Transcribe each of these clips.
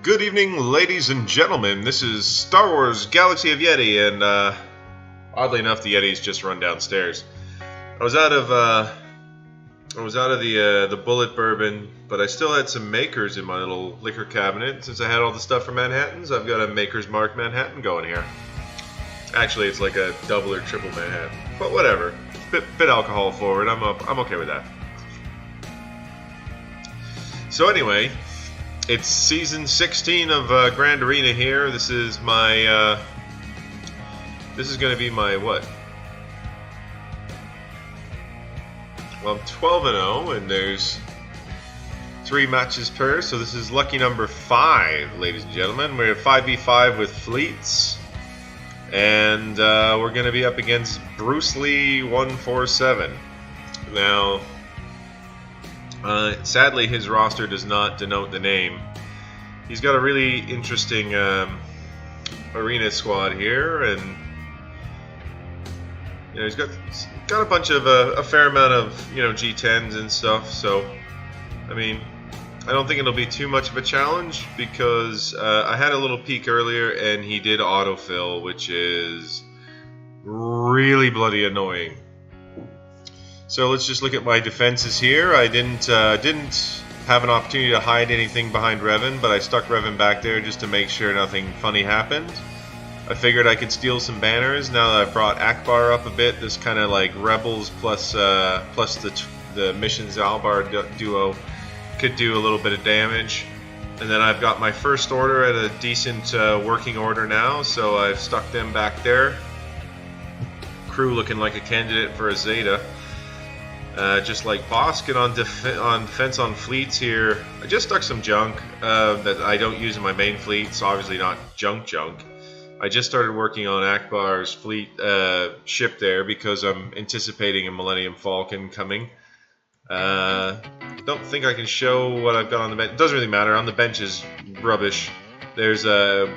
Good evening, ladies and gentlemen. This is Star Wars Galaxy of Yeti, and oddly enough, the Yeti's just run downstairs. I was out of the bullet bourbon, but I still had some makers in my little liquor cabinet. Since I had all the stuff from Manhattan's, I've got a Maker's Mark Manhattan going here. Actually, it's like a double or triple Manhattan, but whatever. Bit alcohol forward. I'm okay with that. So anyway, it's season 16 of Grand Arena here. This is my this is going to be my what? Well, I'm 12-0, and there's 3 matches per. So this is lucky number 5, ladies and gentlemen. We're at 5v5 with fleets, and we're going to be up against Bruce Lee 147. Now, sadly, his roster does not denote the name. He's got a really interesting arena squad here, and you know, he's got a bunch of a fair amount of G10s and stuff. So, I mean, I don't think it'll be too much of a challenge because I had a little peek earlier, and he did autofill, which is really bloody annoying. So let's just look at my defenses here. I didn't have an opportunity to hide anything behind Revan, but I stuck Revan back there just to make sure nothing funny happened. I figured I could steal some banners now that I've brought Akbar up a bit. This kind of like Rebels plus the Missions Albar duo could do a little bit of damage. And then I've got my first order at a decent working order now, so I've stuck them back there. Crew looking like a candidate for a Zeta. Just like Boskin on defense on fleets here. I just stuck some junk that I don't use in my main fleet, so obviously not junk. I just started working on Akbar's fleet ship there because I'm anticipating a Millennium Falcon coming. Don't think I can show what I've got on the bench. It doesn't really matter. On the bench is rubbish. There's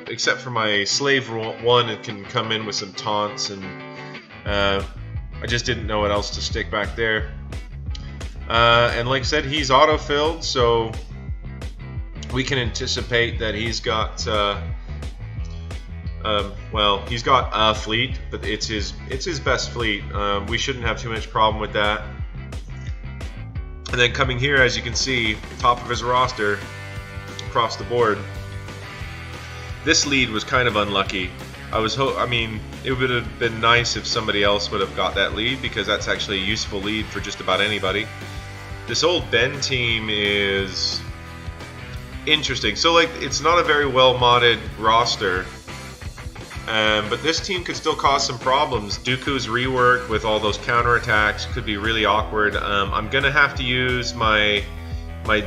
except for my slave one, it can come in with some taunts, and I just didn't know what else to stick back there. And like I said, he's auto-filled, so we can anticipate that he's got well, he's got a fleet, but it's his best fleet. We shouldn't have too much problem with that. And then coming here, as you can see, top of his roster across the board, this lead was kind of unlucky. I mean, it would have been nice if somebody else would have got that lead, because that's actually a useful lead for just about anybody. This old Ben team is interesting. So, like, it's not a very well modded roster, but this team could still cause some problems. Dooku's rework with all those counterattacks could be really awkward. I'm gonna have to use my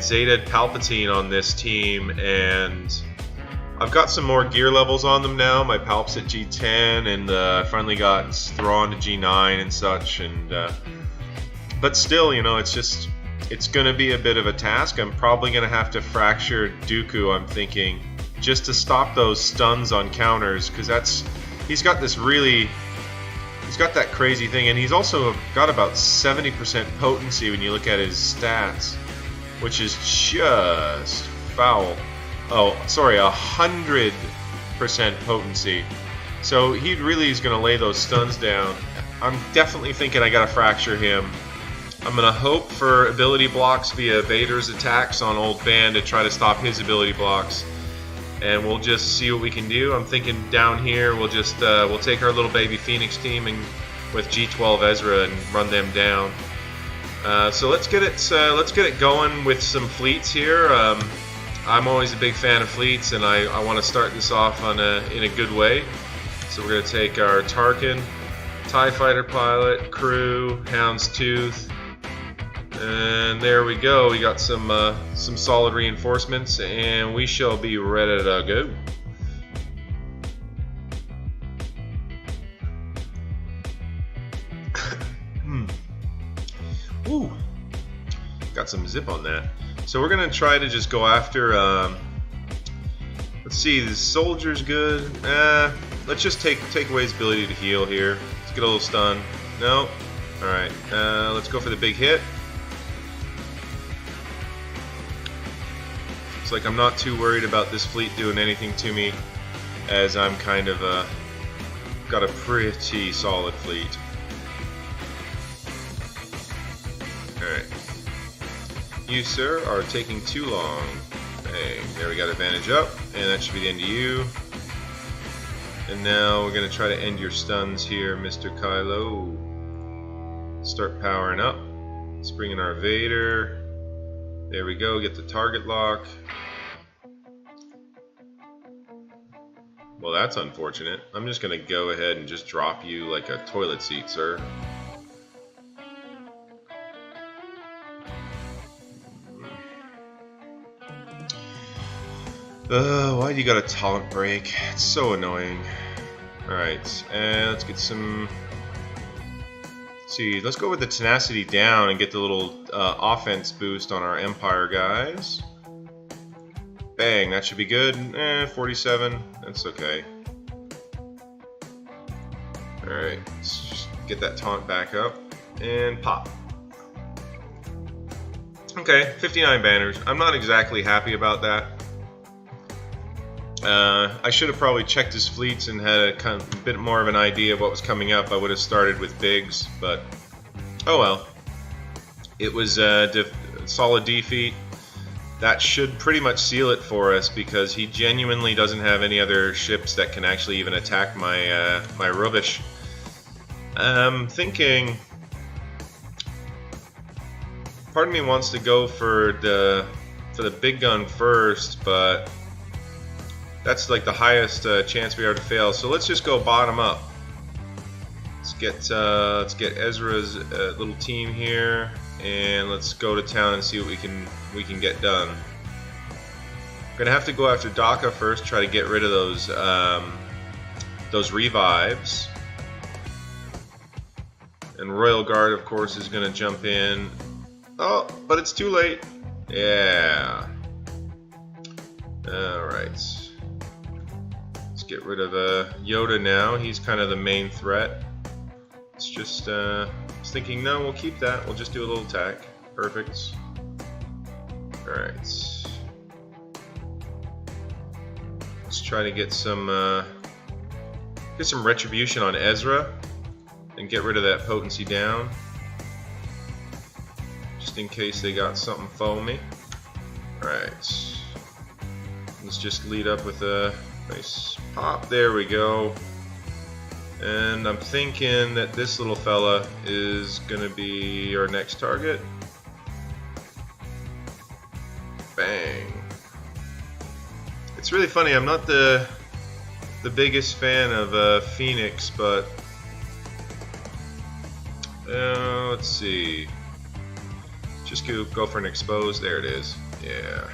Zeta Palpatine on this team, and I've got some more gear levels on them now. My Palp's at G10, and I finally got Thrawn to G9 and such. And but still, it's going to be a bit of a task. I'm probably going to have to fracture Dooku, I'm thinking, just to stop those stuns on counters, because he's got that crazy thing, and he's also got about 70% potency when you look at his stats, which is just foul. Oh, sorry, 100% potency. So he really is going to lay those stuns down. I'm definitely thinking I got to fracture him. I'm going to hope for ability blocks via Vader's attacks on Old Ban to try to stop his ability blocks. And we'll just see what we can do. I'm thinking down here we'll just we'll take our little baby Phoenix team and with G12 Ezra and run them down. So let's get it going with some fleets here. I'm always a big fan of fleets, and I want to start this off in a good way. So we're going to take our Tarkin, TIE Fighter pilot, crew, Houndstooth, and there we go. We got some solid reinforcements, and we shall be ready to go. Ooh, got some zip on that. So we're going to try to just go after, let's see, the soldier's good. Let's just take away his ability to heal here. Let's get a little stun. No. Alright, let's go for the big hit. like I'm not too worried about this fleet doing anything to me, as I'm kind of got a pretty solid fleet. Alright. You, sir, are taking too long. Hey, there we got advantage up, and that should be the end of you. And now we're going to try to end your stuns here, Mr. Kylo. Start powering up. Let's bring in our Vader. There we go, get the target lock. Well, that's unfortunate. I'm just going to go ahead and just drop you like a toilet seat, sir. Why do you got a taunt break? It's so annoying. Alright, and let's get some... see, let's go with the tenacity down and get the little offense boost on our Empire guys. Bang, that should be good. 47, that's okay. Alright, let's just get that taunt back up and pop. Okay, 59 banners. I'm not exactly happy about that. I should have probably checked his fleets and had a kind of bit more of an idea of what was coming up. I would have started with Biggs, but oh well. It was a solid defeat. That should pretty much seal it for us because he genuinely doesn't have any other ships that can actually even attack my my rubbish. I'm thinking part of me wants to go for the big gun first, but that's like the highest chance we are to fail. So let's just go bottom up. Let's get Ezra's little team here, and let's go to town and see what we can get done. We're gonna have to go after Daka first, try to get rid of those revives. And Royal Guard, of course, is gonna jump in. Oh, but it's too late. Yeah. All right. Let's get rid of Yoda now. He's kind of the main threat. It's just I was thinking, no, we'll keep that. We'll just do a little attack. Perfect. All right. Let's try to get some retribution on Ezra and get rid of that potency down, just in case they got something foamy. All right. Let's just lead up with a nice pop. There we go. And I'm thinking that this little fella is gonna be our next target. Bang. It's really funny, I'm not the biggest fan of Phoenix, but let's see. Just go for an expose. There it is. Yeah.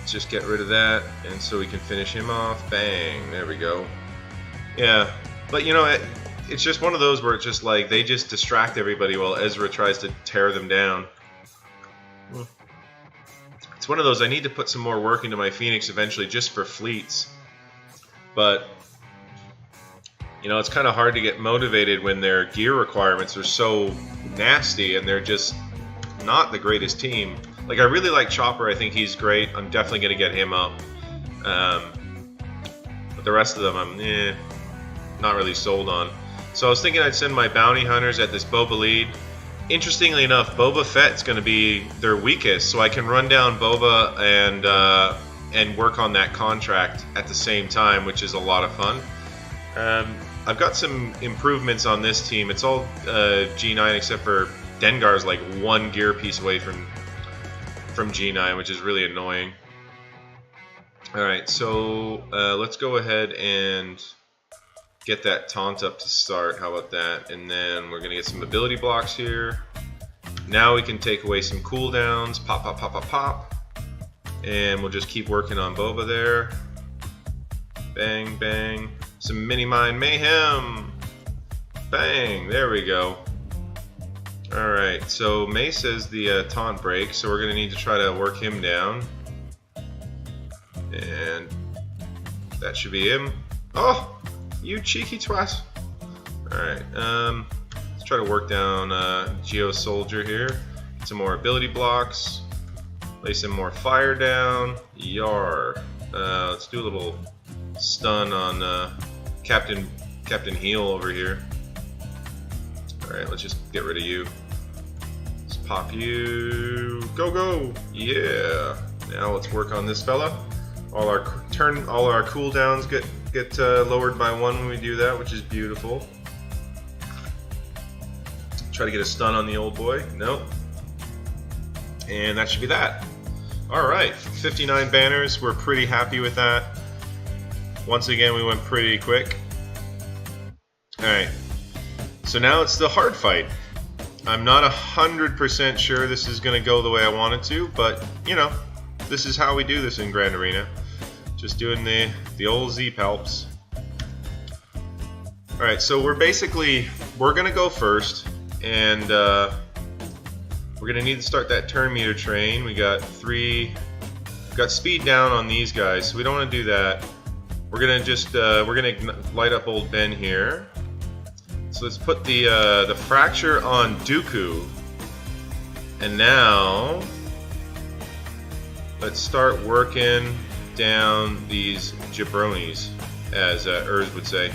Let's just get rid of that, and so we can finish him off. Bang. There we go. Yeah. But you know, it's just one of those where it's just like they just distract everybody while Ezra tries to tear them down. It's one of those, I need to put some more work into my Phoenix eventually just for fleets. But you know, it's kind of hard to get motivated when their gear requirements are so nasty and they're just not the greatest team. Like, I really like Chopper. I think he's great. I'm definitely going to get him up. But the rest of them, I'm not really sold on. So I was thinking I'd send my bounty hunters at this Boba lead. Interestingly enough, Boba Fett's going to be their weakest, so I can run down Boba and work on that contract at the same time, which is a lot of fun. I've got some improvements on this team. It's all G9 except for Dengar's like one gear piece away from G9, which is really annoying. Alright, so let's go ahead and get that taunt up to start. How about that? And then we're going to get some ability blocks here. Now we can take away some cooldowns. Pop, pop, pop, pop, pop. And we'll just keep working on Boba there. Bang, bang. Some mini-mine mayhem. Bang, there we go. Alright, so Mace has the taunt break, so we're going to need to try to work him down. And that should be him. Oh, you cheeky twat. Alright, let's try to work down Geo Soldier here. Some more ability blocks. Lay some more fire down. Yar. Let's do a little stun on Captain Heal over here. Alright, let's just get rid of you. Let's pop you. Go, go! Yeah! Now let's work on this fella. All our cooldowns get lowered by 1 when we do that, which is beautiful. Try to get a stun on the old boy. Nope. And that should be that. Alright, 59 banners. We're pretty happy with that. Once again, we went pretty quick. Alright. So now it's the hard fight. I'm not 100% sure this is going to go the way I want it to, but, you know, this is how we do this in Grand Arena. Just doing the old Z-palps. Alright, so we're going to go first, and we're going to need to start that turn meter train. We got speed down on these guys, so we don't want to do that. We're going to just, we're going to light up old Ben here. So let's put the fracture on Dooku. And now, let's start working down these jabronis, as Urz would say.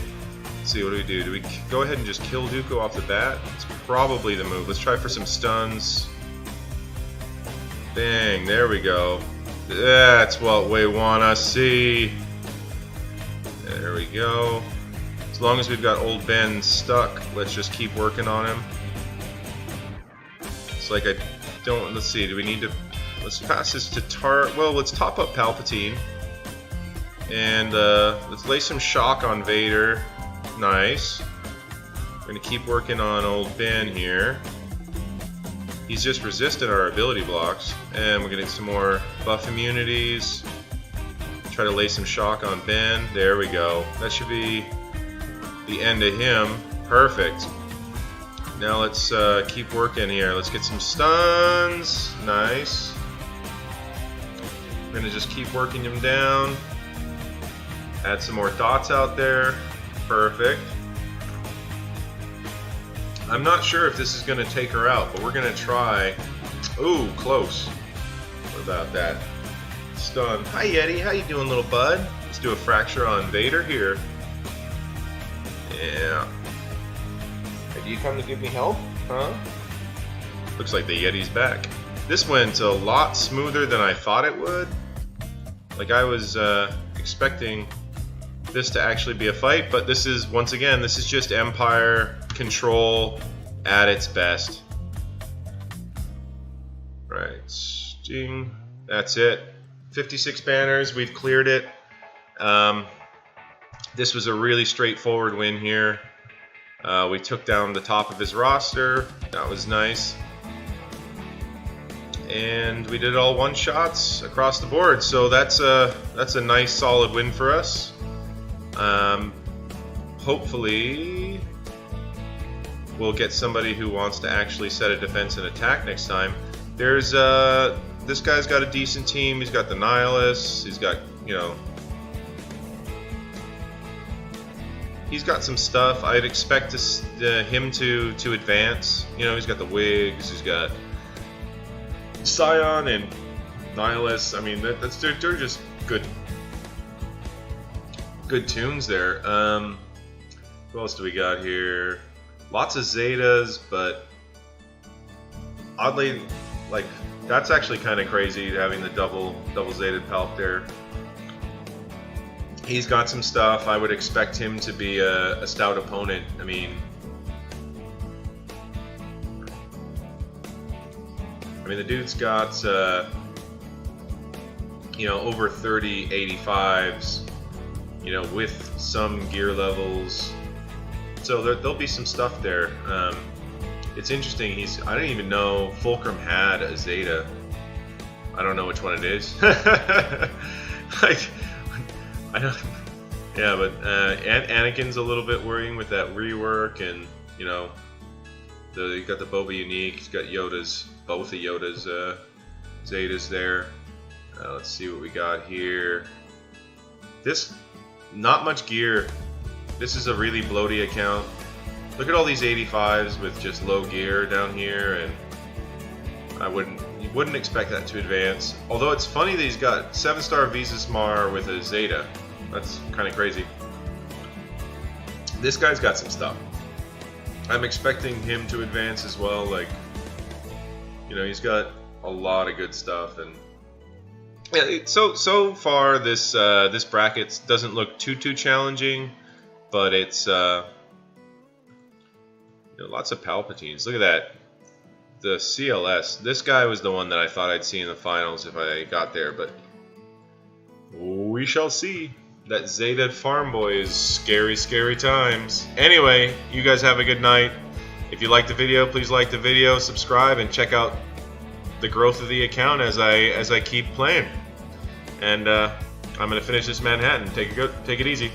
Let's see, what do we do? Do we go ahead and just kill Dooku off the bat? It's probably the move. Let's try for some stuns. Bang, there we go. That's what we want to see. There we go. As long as we've got old Ben stuck, let's just keep working on him. It's like let's see, do we need to, let's pass this to well, let's top up Palpatine. And let's lay some shock on Vader. Nice. We're going to keep working on old Ben here. He's just resisted our ability blocks. And we're going to get some more buff immunities. Try to lay some shock on Ben. There we go. That should be the end of him. Perfect. Now let's keep working here. Let's get some stuns. Nice. We're going to just keep working him down. Add some more dots out there. Perfect. I'm not sure if this is going to take her out, but we're going to try. Ooh, close. What about that? Stun. Hi, Yeti. How you doing, little bud? Let's do a fracture on Vader here. Yeah. Hey, do you come to give me help? Huh? Looks like the Yeti's back. This went a lot smoother than I thought it would. Like, I was expecting this to actually be a fight, but this is, once again, this is just Empire control at its best. Right, ding. That's it. 56 banners, we've cleared it. This was a really straightforward win here. We took down the top of his roster. That was nice. And we did all one-shots across the board, so that's a nice solid win for us. Hopefully we'll get somebody who wants to actually set a defense and attack next time. There's this guy's got a decent team. He's got the Nihilists. He's got, you know, he's got some stuff. I'd expect him to advance. You know, he's got the Wigs. He's got Scion and Nihilists. I mean, they're just good tunes there. What else do we got here? Lots of Zetas, but oddly, like, that's actually kind of crazy having the double Zeta Palp there. He's got some stuff. I would expect him to be a stout opponent. I mean, the dude's got you know, over 30 85s. You know, with some gear levels, so there'll be some stuff there. It's interesting. I don't even know Fulcrum had a Zeta. I don't know which one it is. Like, I don't. Yeah, but Anakin's a little bit worrying with that rework, and you know, you got the Boba Unique. He's got both of Yoda's Zetas there. Let's see what we got here. Not much gear. This is a really bloaty account. Look at all these 85s with just low gear down here, and You wouldn't expect that to advance. Although it's funny that he's got 7-star Visas Mar with a Zeta. That's kind of crazy. This guy's got some stuff. I'm expecting him to advance as well. Like, you know, he's got a lot of good stuff, and yeah, so far this this bracket doesn't look too challenging, but it's you know, lots of Palpatines. Look at that. The CLS. This guy was the one that I thought I'd see in the finals if I got there, but we shall see. That Zeta Farm Boy is scary times. Anyway, you guys have a good night. If you liked the video, please like the video, subscribe, and check out the growth of the account as I keep playing. And I'm gonna finish this Manhattan. Take it easy.